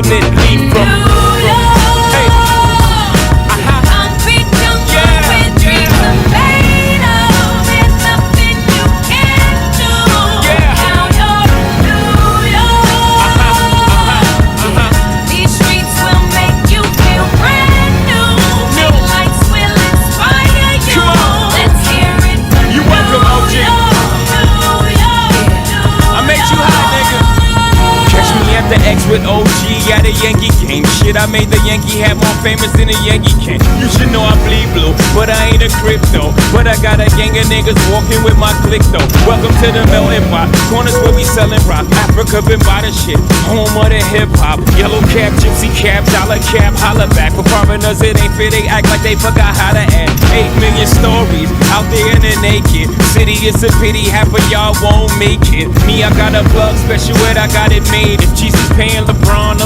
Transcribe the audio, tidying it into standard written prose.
chocolate leaf from. Hey. Concrete jungle with dreams are made of. There's nothing you can't do. Now you're New York. These streets will make you feel brand new. Big lights will inspire you. Let's hear it for You welcome, OG. New York. I made you hot, nigga. Catch me at the X with OG at a Yankee game. Shit, I made the Yankee hat more famous than a Yankee can. You should know I bleed blue, but I ain't a crypto. But I got a gang of niggas walking with my click though. Welcome to the melting pot. Corners where we selling rock. Africa been by the shit. Home of the hip hop. Yellow cap, gypsy cap, dollar cap, holla back. For foreigners it ain't fair, they act like they forgot how to act. 8 million stories out there in the naked city. It's a pity half of y'all won't make it. Me, I got a plug special ed, I got it made. If Jesus paying LeBron,